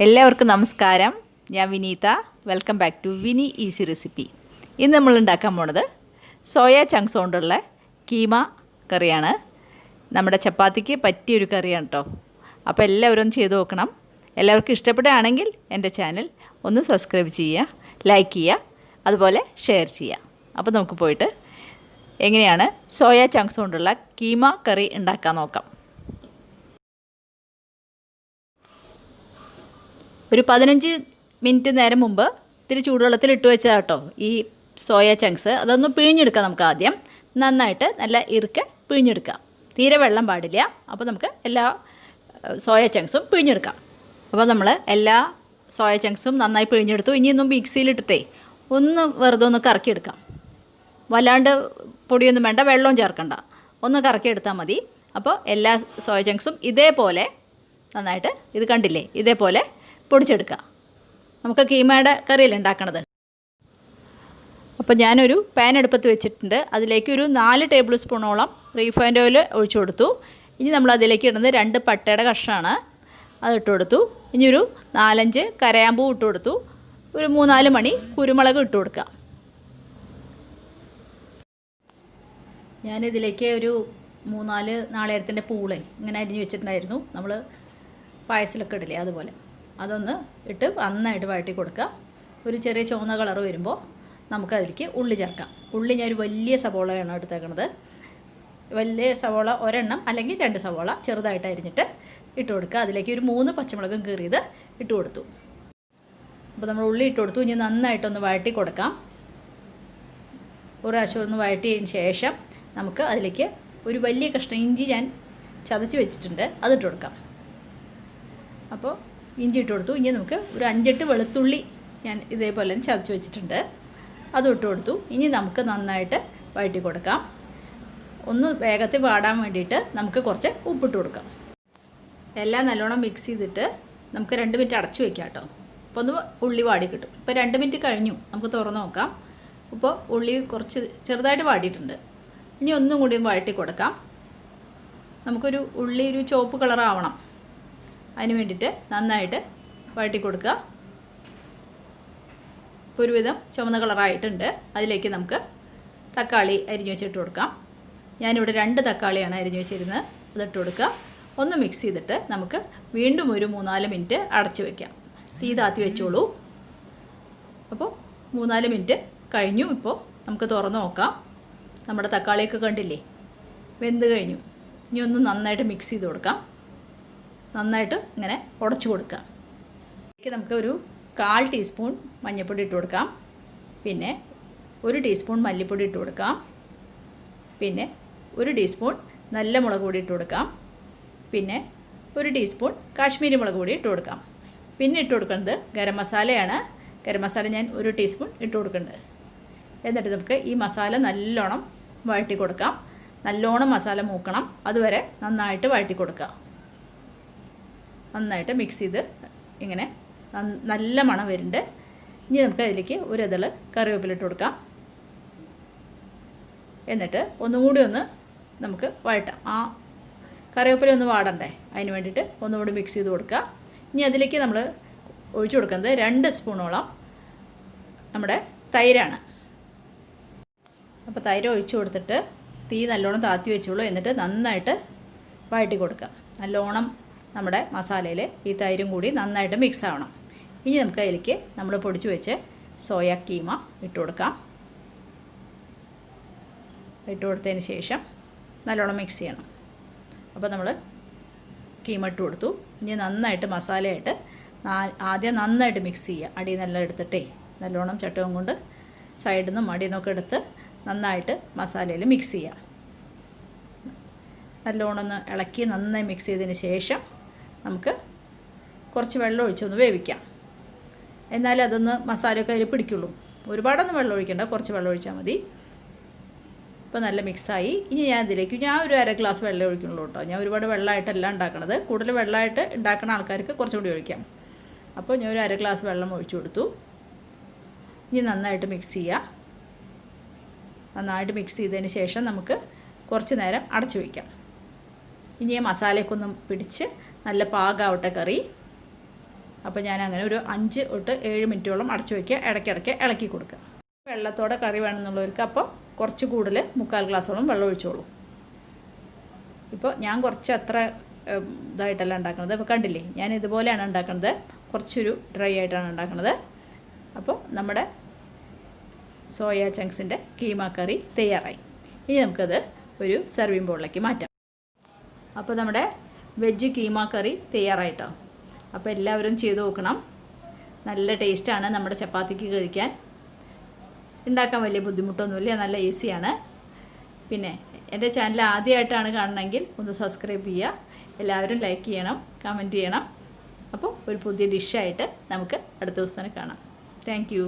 എല്ലാവർക്കും നമസ്കാരം. ഞാൻ Vineetha. Welcome back to Vini easy recipe. ഇന്ന് നമ്മൾ ഉണ്ടാക്കാൻ പോണത് സോയ ചങ്ക്സ് കൊണ്ടുള്ള കീമ കറിയാണ്. നമ്മുടെ ചപ്പാത്തിക്ക് പറ്റിയൊരു കറിയാണ് കേട്ടോ. അപ്പോൾ എല്ലാവരും ഒന്ന് ചെയ്ത് നോക്കണം. എല്ലാവർക്കും ഇഷ്ടപ്പെടുകയാണെങ്കിൽ എൻ്റെ ചാനൽ ഒന്ന് സബ്സ്ക്രൈബ് ചെയ്യുക, ലൈക്ക് ചെയ്യുക, അതുപോലെ ഷെയർ ചെയ്യുക. അപ്പോൾ നമുക്ക് പോയിട്ട് എങ്ങനെയാണ് സോയ ചങ്ക്സ് കൊണ്ടുള്ള കീമ കറി ഉണ്ടാക്കാൻ നോക്കാം. ഒരു 15 മിനിറ്റ് നേരം മുമ്പ് ഇത്തിരി ചൂടുവെള്ളത്തിൽ ഇട്ട് വെച്ചാൽ കേട്ടോ ഈ സോയ ചങ്ക്സ്. അതൊന്ന് പിഴിഞ്ഞെടുക്കാം നമുക്ക് ആദ്യം. നന്നായിട്ട് നല്ല ഇറുക്കെ പിഴിഞ്ഞെടുക്കാം. തീരെ വെള്ളം പാടില്ല. അപ്പോൾ നമുക്ക് എല്ലാ സോയ ചങ്ക്സും പിഴിഞ്ഞെടുക്കാം. അപ്പോൾ നമ്മൾ എല്ലാ സോയ ചങ്ക്സും നന്നായി പിഴിഞ്ഞെടുത്തു. ഇനിയൊന്നും മിക്സിയിലിട്ടിട്ടേ ഒന്ന് വെറുതെ ഒന്ന് കറക്കിയെടുക്കാം. വല്ലാണ്ട് പൊടിയൊന്നും വേണ്ട, വെള്ളവും ചേർക്കണ്ട, ഒന്ന് കറക്കിയെടുത്താൽ മതി. അപ്പോൾ എല്ലാ സോയ ചങ്ക്സും ഇതേപോലെ നന്നായിട്ട് ഇത് കണ്ടില്ലേ, ഇതേപോലെ പൊടിച്ചെടുക്കുക. നമുക്ക് കീമയുടെ കറിയല്ലേ ഉണ്ടാക്കണത്. അപ്പോൾ ഞാനൊരു പാൻ അടുപ്പത്ത് വെച്ചിട്ടുണ്ട്. അതിലേക്ക് ഒരു 4 ടേബിൾ സ്പൂണോളം റീഫൈൻഡ് ഓയിൽ ഒഴിച്ചു കൊടുത്തു. ഇനി നമ്മൾ അതിലേക്ക് ഇടുന്നത് 2 പട്ടയുടെ കഷ്ണമാണ്, അതിട്ട് കൊടുത്തു. ഇനി ഒരു 4-5 കരയാമ്പൂ ഇട്ട് കൊടുത്തു. ഒരു 3-4 മണി കുരുമുളക് ഇട്ട് കൊടുക്കുക. ഞാനിതിലേക്ക് ഒരു 3-4 നാളികേരത്തിൻ്റെ പൂള് ഇങ്ങനെ അരിഞ്ഞ് വെച്ചിട്ടുണ്ടായിരുന്നു. നമ്മൾ പായസത്തിലൊക്കെ ഇടില്ലേ, അതുപോലെ അതൊന്ന് ഇട്ട് നന്നായിട്ട് വഴറ്റി കൊടുക്കുക. ഒരു ചെറിയ ചുവന്ന കളർ വരുമ്പോൾ നമുക്കതിലേക്ക് ഉള്ളി ചേർക്കാം. ഉള്ളി ഞാൻ ഒരു വലിയ സവോളയാണ് എടുത്തേക്കുന്നത്. വലിയ സവോള ഒരെണ്ണം അല്ലെങ്കിൽ 2 സവോള ചെറുതായിട്ട് അരിഞ്ഞിട്ട് ഇട്ട് കൊടുക്കുക. അതിലേക്ക് ഒരു 3 പച്ചമുളകും കീറിയത് ഇട്ട് കൊടുത്തു. അപ്പോൾ നമ്മൾ ഉള്ളി ഇട്ട് കൊടുത്തു. ഇനി നന്നായിട്ടൊന്ന് വഴറ്റി കൊടുക്കാം. ഒരു പ്രാവശ്യം ഒന്ന് വഴറ്റിയതിന് ശേഷം നമുക്ക് അതിലേക്ക് ഒരു വലിയ കഷ്ണം ഇഞ്ചി ഞാൻ ചതച്ച് വെച്ചിട്ടുണ്ട്, അതിട്ട് കൊടുക്കാം. അപ്പോൾ ഇഞ്ചി ഇട്ട് കൊടുത്തു. ഇനി നമുക്ക് ഒരു 5-8 വെളുത്തുള്ളി ഞാൻ ഇതേപോലെ ചതച്ച് വെച്ചിട്ടുണ്ട്, അതും ഇട്ട് കൊടുത്തു. ഇനി നമുക്ക് നന്നായിട്ട് വഴറ്റി കൊടുക്കാം. ഒന്ന് വേഗത്തിൽ വാടാൻ വേണ്ടിയിട്ട് നമുക്ക് കുറച്ച് ഉപ്പിട്ട് കൊടുക്കാം. എല്ലാം നല്ലോണം മിക്സ് ചെയ്തിട്ട് നമുക്ക് 2 മിനിറ്റ് അടച്ചു വയ്ക്കാം കേട്ടോ. അപ്പോൾ ഒന്ന് ഉള്ളി വാടി കിട്ടും. ഇപ്പോൾ 2 മിനിറ്റ് കഴിഞ്ഞു, നമുക്ക് തുറന്ന് നോക്കാം. ഇപ്പോൾ ഉള്ളി കുറച്ച് ചെറുതായിട്ട് വാടിയിട്ടുണ്ട്. ഇനി ഒന്നും കൂടി വഴറ്റി കൊടുക്കാം. നമുക്കൊരു ഉള്ളി ഒരു ചുവപ്പ് കളറാവണം, അതിന് വേണ്ടിയിട്ട് നന്നായിട്ട് വഴറ്റി കൊടുക്കുക. ഇപ്പോൾ ഒരുവിധം ചുവന്ന കളറായിട്ടുണ്ട്. അതിലേക്ക് നമുക്ക് തക്കാളി അരിഞ്ഞു വെച്ചിട്ട് കൊടുക്കാം. ഞാനിവിടെ 2 തക്കാളിയാണ് അരിഞ്ഞു വെച്ചിരുന്നത്, അതിട്ട് കൊടുക്കുക. ഒന്ന് മിക്സ് ചെയ്തിട്ട് നമുക്ക് വീണ്ടും ഒരു 3-4 മിനിറ്റ് അടച്ചു വയ്ക്കാം. തീ താത്തി വെച്ചോളൂ. അപ്പോൾ 3-4 മിനിറ്റ് കഴിഞ്ഞു. ഇപ്പോൾ നമുക്ക് തുറന്ന് നോക്കാം. നമ്മുടെ തക്കാളിയൊക്കെ കണ്ടില്ലേ, വെന്ത് കഴിഞ്ഞു. ഇനി ഒന്ന് നന്നായിട്ട് മിക്സ് ചെയ്ത് കൊടുക്കാം. നന്നായിട്ട് ഇങ്ങനെ ഉടച്ചു കൊടുക്കാം. ഇതിലേക്ക് നമുക്ക് ഒരു 1/4 ടീസ്പൂൺ മഞ്ഞൾപ്പൊടി ഇട്ട് കൊടുക്കാം. പിന്നെ 1 ടീസ്പൂൺ മല്ലിപ്പൊടി ഇട്ട് കൊടുക്കാം. പിന്നെ 1 ടീസ്പൂൺ നല്ല മുളക് പൊടി ഇട്ട് കൊടുക്കാം. പിന്നെ 1 ടീസ്പൂൺ കാശ്മീരി മുളക് പൊടി ഇട്ട് കൊടുക്കാം. പിന്നെ ഇട്ട് കൊടുക്കുന്നത് ഗരം മസാലയാണ്. ഗരം മസാല ഞാൻ 1 ടീസ്പൂൺ ഇട്ട് കൊടുക്കുന്നുണ്ട്. എന്നിട്ട് നമുക്ക് ഈ മസാല നല്ലോണം വഴറ്റി കൊടുക്കാം. നല്ലോണം മസാല മൂക്കണം, അതുവരെ നന്നായിട്ട് വഴറ്റി കൊടുക്കുക. നന്നായിട്ട് മിക്സ് ചെയ്ത് ഇങ്ങനെ നല്ല മണം വരുന്നുണ്ട്. ഇനി നമുക്ക് അതിലേക്ക് ഒരു ഇതള് കറിവേപ്പില ഇട്ട് കൊടുക്കാം. എന്നിട്ട് ഒന്നുകൂടി ഒന്ന് നമുക്ക് വഴറ്റാം. ആ കറിവേപ്പില ഒന്ന് വാടണ്ടേ, അതിന് വേണ്ടിയിട്ട് ഒന്നുകൂടി മിക്സ് ചെയ്ത് കൊടുക്കുക. ഇനി അതിലേക്ക് നമ്മൾ ഒഴിച്ചു കൊടുക്കുന്നത് 2 സ്പൂണോളം നമ്മുടെ തൈരാണ്. അപ്പോൾ തൈര് ഒഴിച്ചു കൊടുത്തിട്ട് തീ നല്ലോണം താത്തി വെച്ചോളൂ. എന്നിട്ട് നന്നായിട്ട് വഴറ്റി കൊടുക്കുക. നല്ലോണം നമ്മുടെ മസാലയിൽ ഈ തൈരും കൂടി നന്നായിട്ട് മിക്സ് ആവണം. ഇനി നമുക്ക് അതിലേക്ക് നമ്മൾ പൊടിച്ച് വെച്ച് സോയ കീമ ഇട്ട് കൊടുക്കാം. ഇട്ട് കൊടുത്തതിന് ശേഷം നല്ലോണം മിക്സ് ചെയ്യണം. അപ്പോൾ നമ്മൾ കീമ ഇട്ട് കൊടുത്തു. ഇനി നന്നായിട്ട് മസാലയായിട്ട് ആദ്യം നന്നായിട്ട് മിക്സ് ചെയ്യുക. അടിയിൽ നല്ല എടുത്തിട്ടേ നല്ലോണം ചട്ടകം കൊണ്ട് സൈഡിൽ നിന്നും അടിയിൽ നിന്നൊക്കെ എടുത്ത് നന്നായിട്ട് മസാലയിൽ മിക്സ് ചെയ്യാം. നല്ലോണം ഒന്ന് ഇളക്കി നന്നായി മിക്സ് ചെയ്തതിന് ശേഷം നമുക്ക് കുറച്ച് വെള്ളം ഒഴിച്ചൊന്ന് വേവിക്കാം. എന്നാലും അതൊന്ന് മസാലയൊക്കെ അതിൽ പിടിക്കുള്ളൂ. ഒരുപാടൊന്നും വെള്ളം ഒഴിക്കേണ്ട, കുറച്ച് വെള്ളം ഒഴിച്ചാൽ മതി. ഇപ്പോൾ നല്ല മിക്സായി. ഇനി ഞാൻ ഇതിലേക്ക് ഒരു 1/2 ഗ്ലാസ് വെള്ളം ഒഴിക്കുള്ളൂ കേട്ടോ. ഞാൻ ഒരുപാട് വെള്ളമായിട്ടല്ല ഉണ്ടാക്കണത്. കൂടുതൽ വെള്ളമായിട്ട് ഉണ്ടാക്കുന്ന ആൾക്കാർക്ക് കുറച്ചുകൂടി ഒഴിക്കാം. അപ്പോൾ ഞാൻ ഒരു 1/2 ഗ്ലാസ് വെള്ളം ഒഴിച്ചു കൊടുത്തു. ഇനി നന്നായിട്ട് മിക്സ് ചെയ്യുക. നന്നായിട്ട് മിക്സ് ചെയ്തതിന് ശേഷം നമുക്ക് കുറച്ച് നേരം അടച്ചു വയ്ക്കാം. ഇനി മസാലയൊക്കെ ഒന്ന് പിടിച്ച് നല്ല പാകമാവട്ടെ കറി. അപ്പോൾ ഞാൻ അങ്ങനെ ഒരു 5 തൊട്ട് 7 മിനിറ്റോളം അടച്ചു വയ്ക്കുക. ഇടയ്ക്കിടയ്ക്ക് ഇളക്കി കൊടുക്കുക. വെള്ളത്തോടെ കറി വേണമെന്നുള്ളവർക്ക് അപ്പോൾ കുറച്ച് കൂടുതൽ 3/4 ഗ്ലാസോളം വെള്ളം ഒഴിച്ചോളൂ. ഇപ്പോൾ ഞാൻ കുറച്ച് അത്ര ഇതായിട്ടല്ല ഉണ്ടാക്കുന്നത്. അപ്പോൾ കണ്ടില്ലേ, ഞാൻ ഇതുപോലെയാണ് ഉണ്ടാക്കുന്നത്. കുറച്ചൊരു ഡ്രൈ ആയിട്ടാണ് ഉണ്ടാക്കുന്നത്. അപ്പോൾ നമ്മുടെ സോയ ചങ്ക്സിൻ്റെ കീമ കറി തയ്യാറായി. ഇനി നമുക്കത് ഒരു സെർവിങ് ബോളിലേക്ക് മാറ്റാം. അപ്പോൾ നമ്മുടെ വെജ് കീമ കറി തയ്യാറായിട്ടോ. അപ്പോൾ എല്ലാവരും ചെയ്ത് നോക്കണം. നല്ല ടേസ്റ്റാണ്. നമ്മുടെ ചപ്പാത്തിക്ക് കഴിക്കാൻ ഉണ്ടാക്കാൻ വലിയ ബുദ്ധിമുട്ടൊന്നുമില്ല, നല്ല ഈസിയാണ്. പിന്നെ എൻ്റെ ചാനൽ ആദ്യമായിട്ടാണ് കാണണമെങ്കിൽ ഒന്ന് സബ്സ്ക്രൈബ് ചെയ്യുക. എല്ലാവരും ലൈക്ക് ചെയ്യണം, കമൻറ്റ് ചെയ്യണം. അപ്പോൾ ഒരു പുതിയ ഡിഷായിട്ട് നമുക്ക് അടുത്ത ദിവസം കാണാം. Thank you.